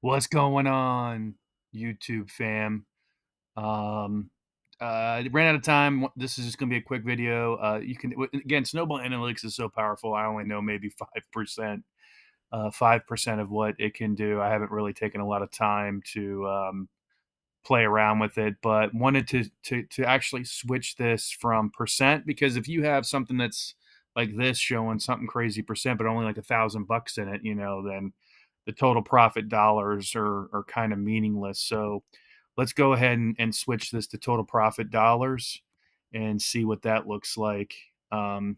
What's going on, YouTube fam? Um, Ran out of time. This is just gonna be a quick video. You can again, SnowBall Analytics is so powerful. I only know maybe 5% of what it can do. I haven't really taken a lot of time to play around with it, but wanted to actually switch this from percent because if you have something that's like this showing something crazy percent, but only like $1,000 in it, then the total profit dollars are kind of meaningless. So let's go ahead and switch this to total profit dollars and see what that looks like. Um,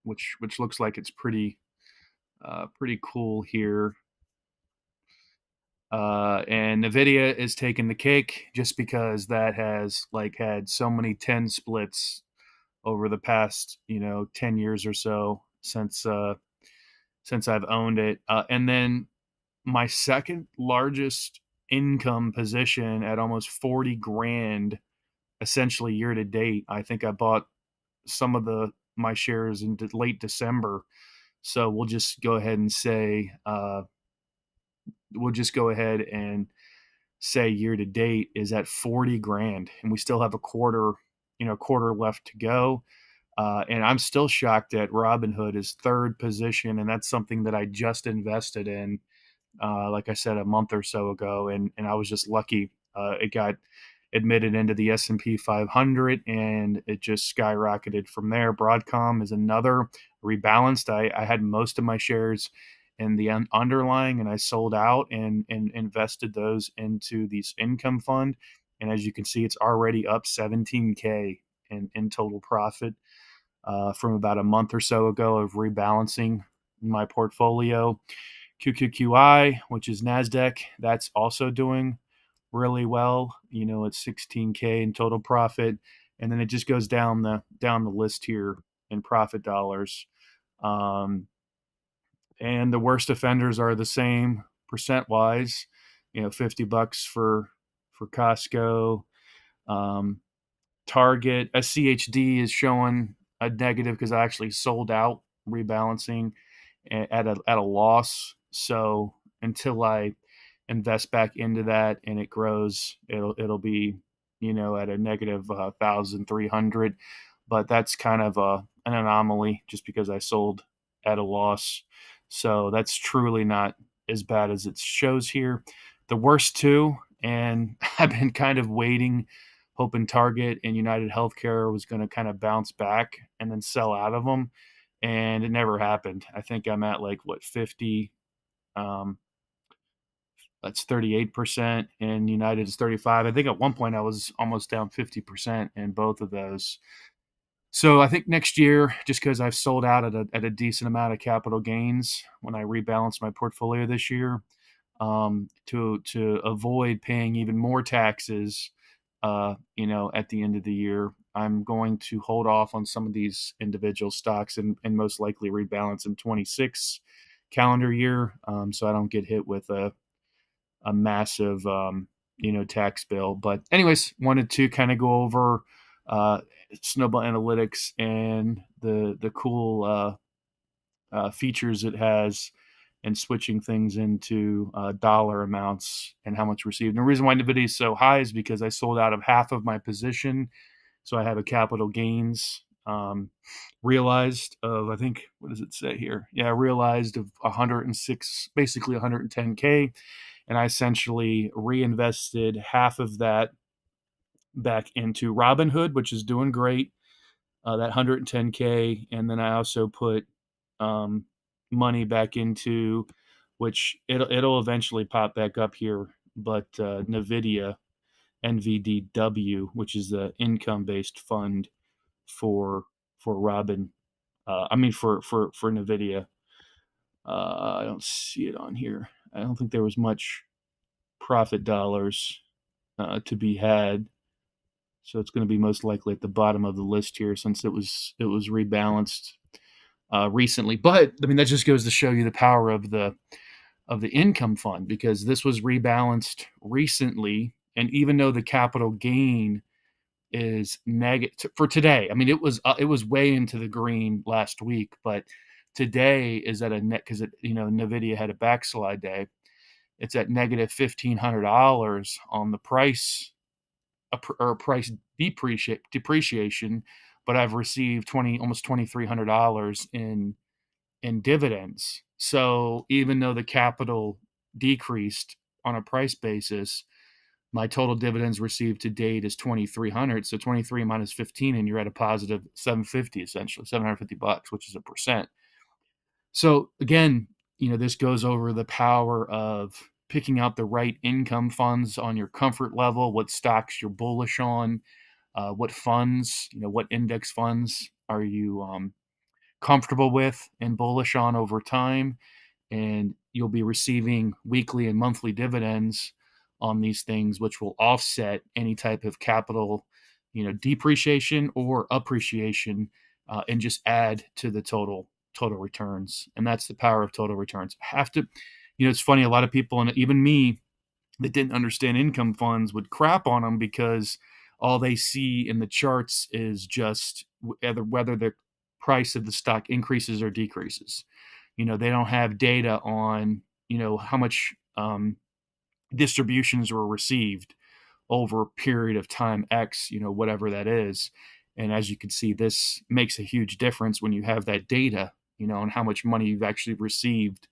which looks like it's pretty cool here. And Nvidia is taking the cake just because that has like had so many 10 splits over the past 10 years or so since I've owned it. And then my second largest income position at almost 40 grand essentially year to date. I think I bought some of the my shares in late December. So we'll just go ahead and say year to date is at 40 grand and we still have a quarter left to go. And I'm still shocked at Robinhood is third position, and that's something that I just invested in, like I said, a month or so ago, and I was just lucky. It got admitted into the S&P 500, and it just skyrocketed from there. Broadcom is another rebalanced. I had most of my shares in the underlying, and I sold out and invested those into these income fund. And as you can see, it's already up 17K in total profit from about a month or so ago of rebalancing my portfolio. QQQI, which is NASDAQ, that's also doing really well. It's 16K in total profit. And then it just goes down the list here in profit dollars. Um, and the worst offenders are the same percent wise, $50 for Costco. Um, Target, SCHD is showing a negative because I actually sold out rebalancing at a loss. So until I invest back into that and it grows, it'll be at a negative 1,300. But that's kind of an anomaly just because I sold at a loss. So that's truly not as bad as it shows here. The worst two, and I've been kind of waiting, hoping Target and United Healthcare was going to kind of bounce back and then sell out of them, and it never happened. I think I'm at like what 50. Um, that's 38%, and United is 35. I think at one point I was almost down 50% in both of those. So I think next year, just because I've sold out at a decent amount of capital gains when I rebalance my portfolio this year, to avoid paying even more taxes, at the end of the year, I'm going to hold off on some of these individual stocks and most likely rebalance in 26 calendar year, so I don't get hit with a massive tax bill. But anyways, wanted to kind of go over SnowBall Analytics and the cool features it has and switching things into dollar amounts and how much received. And the reason why NVIDIA is so high is because I sold out of half of my position. So I have a capital gains realized of, I think, what does it say here? Yeah, realized of 106, basically 110K. And I essentially reinvested half of that back into Robinhood, which is doing great, that 110K. And then I also put um, money back into, which it'll eventually pop back up here, but Nvidia, NVDW, which is the income based fund for Robin. I mean for Nvidia. I don't see it on here. I don't think there was much profit dollars to be had. So it's going to be most likely at the bottom of the list here since it was rebalanced recently. But I mean that just goes to show you the power of the income fund, because this was rebalanced recently, and even though the capital gain is negative for today, I mean it was way into the green last week, but today is at a net because Nvidia had a backslide day, it's at negative $1,500 on the price or price depreciation, but I've received almost $2,300 in dividends. So even though the capital decreased on a price basis, my total dividends received to date is 2,300. So 23 minus 15, and you're at a positive 750, essentially $750, which is a percent. So again, this goes over the power of picking out the right income funds on your comfort level, what stocks you're bullish on, what funds, what index funds are you comfortable with and bullish on over time, and you'll be receiving weekly and monthly dividends on these things, which will offset any type of capital, depreciation or appreciation, and just add to the total returns. And that's the power of total returns. It's funny, a lot of people, and even me, that didn't understand income funds would crap on them because all they see in the charts is just whether the price of the stock increases or decreases. They don't have data on, how much distributions were received over a period of time X, whatever that is. And as you can see, this makes a huge difference when you have that data, on how much money you've actually received,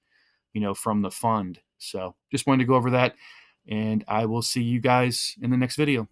from the fund. So just wanted to go over that, and I will see you guys in the next video.